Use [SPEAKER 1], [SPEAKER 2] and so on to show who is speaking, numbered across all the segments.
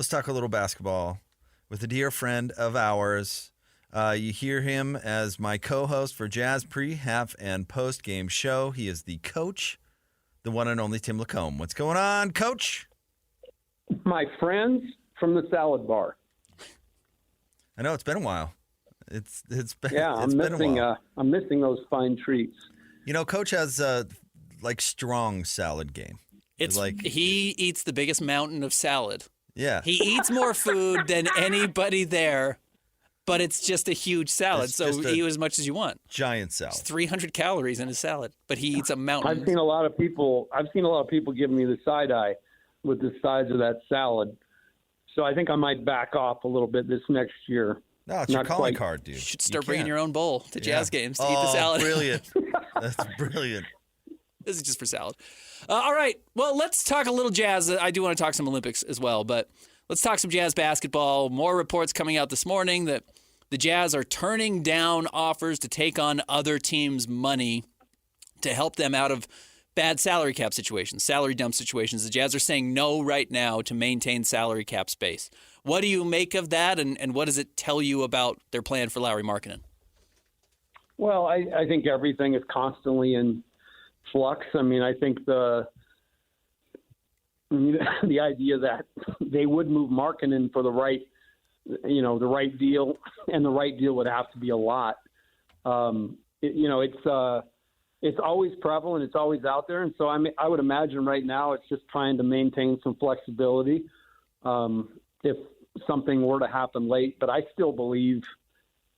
[SPEAKER 1] Let's talk a little basketball with a dear friend of ours. You hear him as my co-host for Jazz pre, half, and post-game show. He is the coach, the one and only Tim LaComb. What's going on, Coach?
[SPEAKER 2] My friends from the salad bar.
[SPEAKER 1] I know it's been a while. It's been
[SPEAKER 2] I'm missing those fine treats.
[SPEAKER 1] You know, Coach has strong salad game.
[SPEAKER 3] It's like he eats the biggest mountain of salad.
[SPEAKER 1] Yeah,
[SPEAKER 3] he eats more food than anybody there, but it's just a huge salad. So eat as much as you want.
[SPEAKER 1] Giant salad.
[SPEAKER 3] It's 300 calories in a salad, but he eats a mountain.
[SPEAKER 2] I've seen a lot of people giving me the side eye with the size of that salad. So I think I might back off a little bit this next year.
[SPEAKER 1] No, it's your calling card, dude.
[SPEAKER 3] You should start bringing your own bowl to Jazz games to eat the salad.
[SPEAKER 1] Brilliant. That's brilliant.
[SPEAKER 3] This is just for salad. All right. Well, let's talk a little Jazz. I do want to talk some Olympics as well, but let's talk some Jazz basketball. More reports coming out this morning that the Jazz are turning down offers to take on other teams' money to help them out of bad salary cap situations, salary dump situations. The Jazz are saying no right now to maintain salary cap space. What do you make of that, and what does it tell you about their plan for Lauri Markkanen?
[SPEAKER 2] Well, I think everything is constantly in flux. I mean, I think the idea that they would move Markkanen for the right deal, and the right deal would have to be a lot. It's always prevalent. It's always out there. And so I would imagine right now it's just trying to maintain some flexibility if something were to happen late. But I still believe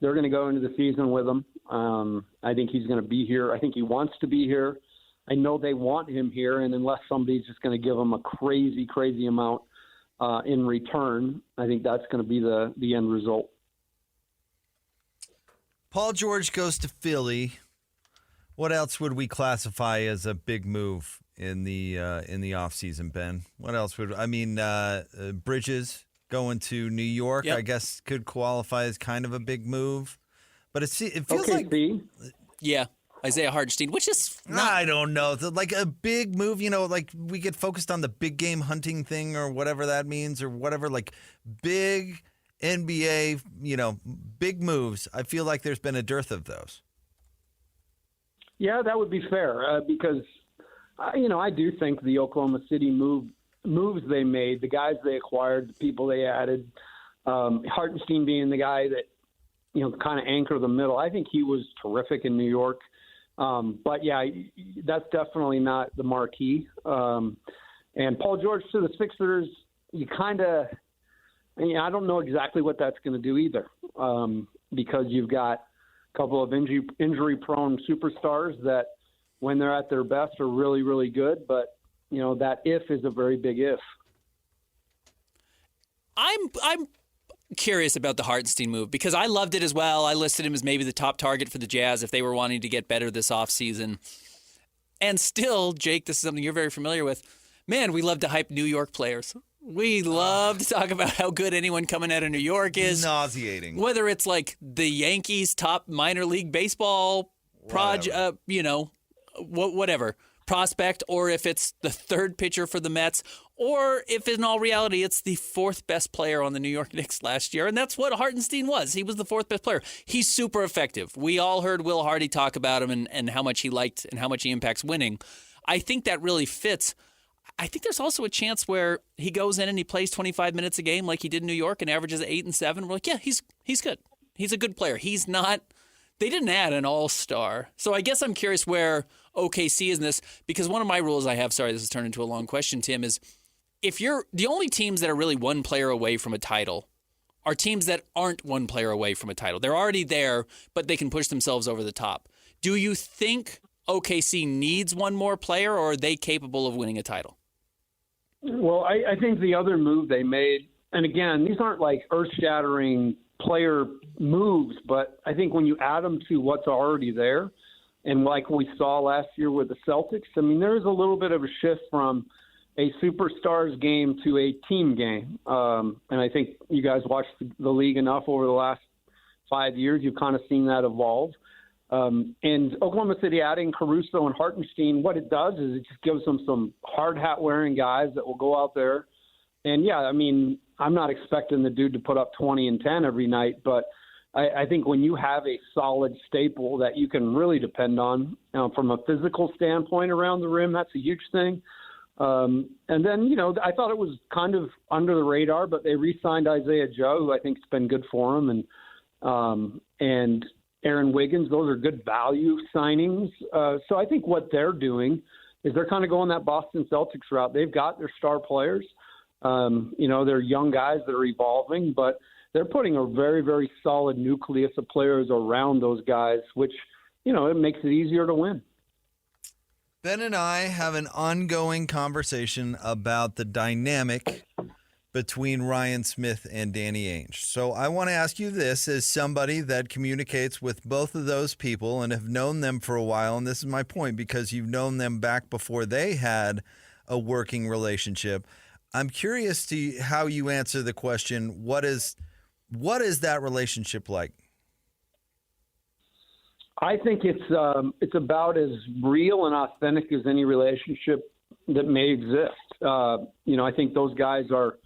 [SPEAKER 2] they're going to go into the season with him. I think he's going to be here. I think he wants to be here. I know they want him here. And unless somebody's just going to give him a crazy, crazy amount in return, I think that's going to be the end result.
[SPEAKER 1] Paul George goes to Philly. What else would we classify as a big move in the offseason, Ben? What else Bridges going to New York, yep. I guess could qualify as kind of a big move. But it feels like
[SPEAKER 3] Isaiah Hartenstein, which is not...
[SPEAKER 1] I don't know. Like a big move, like we get focused on the big game hunting thing or whatever that means or whatever, like big NBA, big moves. I feel like there's been a dearth of those.
[SPEAKER 2] Yeah, that would be fair because, I do think the Oklahoma City moves they made, the guys they acquired, the people they added, Hartenstein being the guy that, kind of anchor the middle. I think he was terrific in New York. But, yeah, that's definitely not the marquee. And Paul George to the Sixers, I don't know exactly what that's going to do either because you've got couple of injury-prone superstars that, when they're at their best, are really, really good. But that if is a very big if.
[SPEAKER 3] I'm curious about the Hartenstein move because I loved it as well. I listed him as maybe the top target for the Jazz if they were wanting to get better this offseason. And still, Jake, this is something you're very familiar with. Man, we love to hype New York players. We love to talk about how good anyone coming out of New York is.
[SPEAKER 1] Nauseating.
[SPEAKER 3] Whether it's like the Yankees' top minor league baseball whatever prospect, or if it's the third pitcher for the Mets, or if in all reality it's the fourth best player on the New York Knicks last year. And that's what Hartenstein was. He was the fourth best player. He's super effective. We all heard Will Hardy talk about him and how much he liked and how much he impacts winning. I think that really fits. I think there's also a chance where he goes in and he plays 25 minutes a game like he did in New York and averages 8 and 7. We're like, yeah, he's good. He's a good player. He's not – they didn't add an all-star. So I guess I'm curious where OKC is in this because one of my rules I have – sorry, this has turned into a long question, Tim – is if you're – the only teams that are really one player away from a title are teams that aren't one player away from a title. They're already there, but they can push themselves over the top. Do you think OKC needs one more player or are they capable of winning a title?
[SPEAKER 2] Well, I think the other move they made, and again, these aren't like earth-shattering player moves, but I think when you add them to what's already there, and like we saw last year with the Celtics, I mean, there is a little bit of a shift from a superstars game to a team game. And I think you guys watched the league enough over the last 5 years. You've kind of seen that evolve. And Oklahoma City adding Caruso and Hartenstein, what it does is it just gives them some hard hat wearing guys that will go out there And yeah, I mean, I'm not expecting the dude to put up 20 and 10 every night, but I think when you have a solid staple that you can really depend on from a physical standpoint around the rim, that's a huge thing. And then, I thought it was kind of under the radar, but they re-signed Isaiah Joe, who I think has been good for him, and Aaron Wiggins. Those are good value signings. So I think what they're doing is they're kind of going that Boston Celtics route. They've got their star players. They're young guys that are evolving, but they're putting a very, very solid nucleus of players around those guys, which, it makes it easier to win.
[SPEAKER 1] Ben and I have an ongoing conversation about the dynamic between Ryan Smith and Danny Ainge. So I want to ask you this as somebody that communicates with both of those people and have known them for a while, and this is my point because you've known them back before they had a working relationship. I'm curious to how you answer the question, what is that relationship like?
[SPEAKER 2] I think it's about as real and authentic as any relationship that may exist. I think those guys are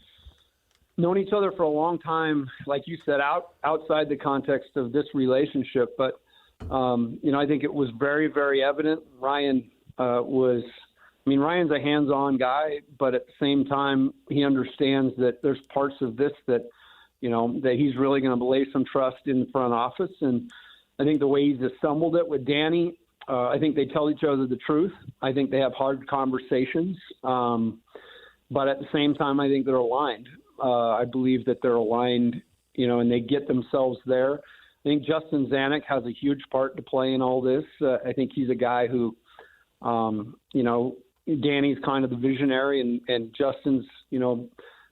[SPEAKER 2] known each other for a long time, like you said, outside the context of this relationship. But I think it was very, very evident. Ryan's a hands-on guy, but at the same time, he understands that there's parts of this that he's really going to lay some trust in the front office. And I think the way he's assembled it with Danny, I think they tell each other the truth. I think they have hard conversations. But at the same time, I think they're aligned. I believe that they're aligned, and they get themselves there. I think Justin Zanuck has a huge part to play in all this. I think he's a guy who, Danny's kind of the visionary and Justin's,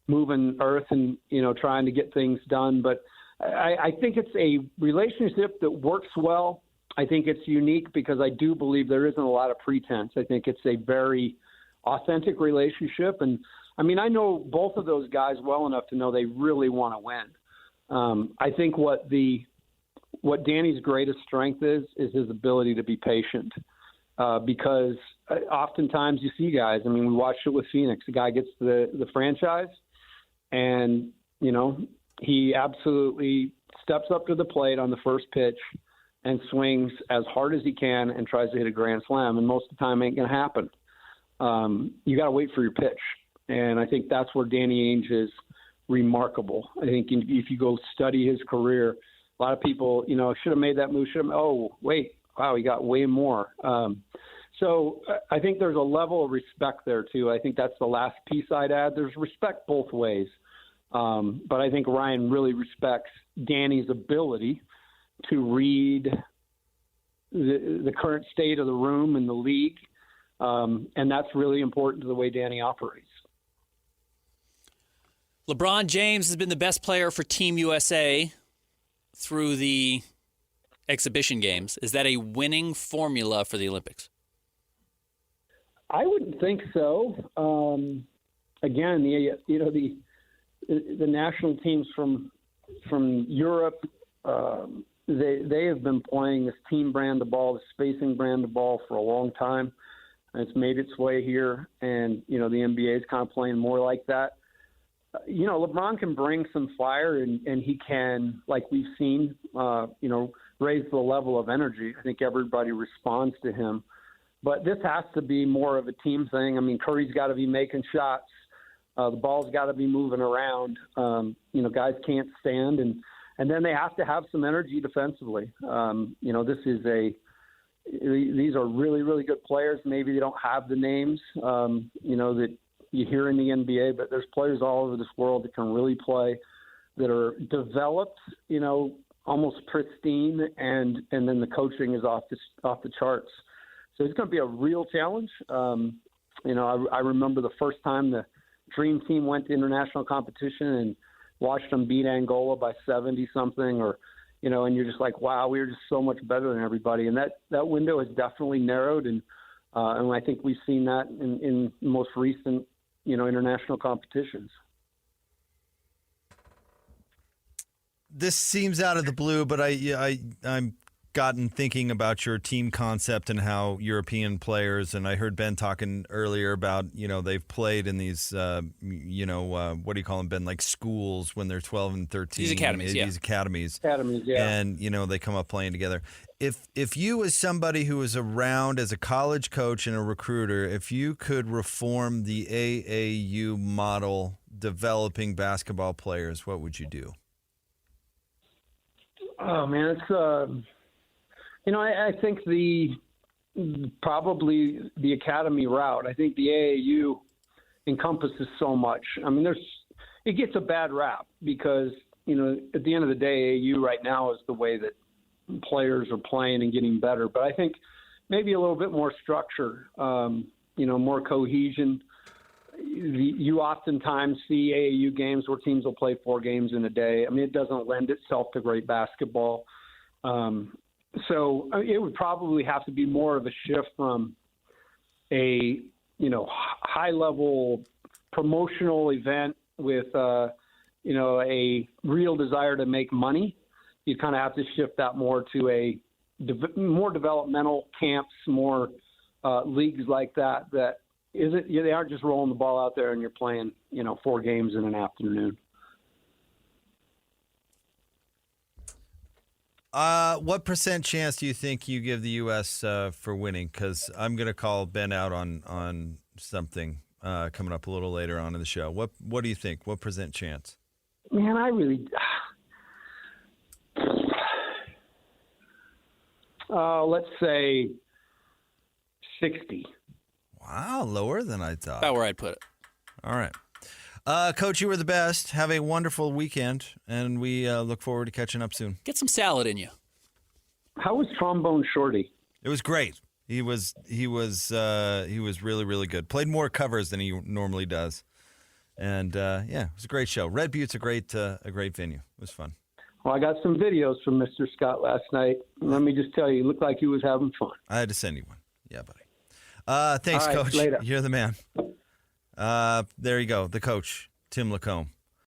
[SPEAKER 2] moving earth and, trying to get things done. But I think it's a relationship that works well. I think it's unique because I do believe there isn't a lot of pretense. I think it's a very authentic relationship. And I know both of those guys well enough to know they really want to win. I think what Danny's greatest strength is his ability to be patient. Because oftentimes you see guys, we watched it with Phoenix. The guy gets the franchise and, he absolutely steps up to the plate on the first pitch and swings as hard as he can and tries to hit a grand slam. And most of the time it ain't going to happen. You got to wait for your pitch. And I think that's where Danny Ainge is remarkable. I think if you go study his career, a lot of people, should have made that move. Wow, he got way more. So I think there's a level of respect there, too. I think that's the last piece I'd add. There's respect both ways. But I think Ryan really respects Danny's ability to read the current state of the room and the league. And that's really important to the way Danny operates.
[SPEAKER 3] LeBron James has been the best player for Team USA through the exhibition games. Is that a winning formula for the Olympics?
[SPEAKER 2] I wouldn't think so. Again, the national teams from Europe, they have been playing this team brand of ball, the spacing brand of ball for a long time. And it's made its way here, and the NBA is kind of playing more like that. LeBron can bring some fire, and he can, like we've seen, raise the level of energy. I think everybody responds to him. But this has to be more of a team thing. Curry's got to be making shots. The ball's got to be moving around. Guys can't stand, and then they have to have some energy defensively. These are really, really good players. Maybe they don't have the names, that you hear in the NBA, but there's players all over this world that can really play, that are developed, almost pristine, and then the coaching is off the charts. So it's going to be a real challenge. I remember the first time the Dream Team went to international competition and watched them beat Angola by 70-something, and you're just like, wow, we were just so much better than everybody. And that window has definitely narrowed, and I think we've seen that in most recent, international competitions.
[SPEAKER 1] This seems out of the blue, but I'm gotten thinking about your team concept and how European players, and I heard Ben talking earlier about, they've played in these, what do you call them, Ben, like schools when they're 12 and 13.
[SPEAKER 3] These academies, yeah.
[SPEAKER 1] These academies.
[SPEAKER 2] Academies, yeah.
[SPEAKER 1] And, they come up playing together. If you, as somebody who was around as a college coach and a recruiter, if you could reform the AAU model developing basketball players, what would you do?
[SPEAKER 2] Oh, man, it's I think probably the academy route. I think the AAU encompasses so much. I mean, it gets a bad rap because, at the end of the day, AAU right now is the way that players are playing and getting better. But I think maybe a little bit more structure, more cohesion. You oftentimes see AAU games where teams will play 4 games in a day. I mean, it doesn't lend itself to great basketball. So it would probably have to be more of a shift from a, high-level promotional event with, a real desire to make money. You kind of have to shift that more to more developmental camps, more leagues like that they aren't just rolling the ball out there and you're playing, 4 games in an afternoon.
[SPEAKER 1] What % chance do you think you give the U.S. For winning? Because I'm going to call Ben out on something coming up a little later on in the show. What do you think? What % chance?
[SPEAKER 2] Man, I really let's say 60.
[SPEAKER 1] Wow, lower than I thought.
[SPEAKER 3] About where I'd put it.
[SPEAKER 1] All right. Coach, you were the best. Have a wonderful weekend, and we look forward to catching up soon.
[SPEAKER 3] Get some salad in you.
[SPEAKER 2] How was Trombone Shorty?
[SPEAKER 1] It was great. He was really, really good. Played more covers than he normally does, and it was a great show. Red Butte's a great venue. It was fun.
[SPEAKER 2] Well, I got some videos from Mr. Scott last night. Let me just tell you, he looked like he was having fun.
[SPEAKER 1] I had to send you one. Yeah, buddy. Thanks,
[SPEAKER 2] All right,
[SPEAKER 1] Coach.
[SPEAKER 2] later.
[SPEAKER 1] You're the man. There you go, the coach, Tim LaComb.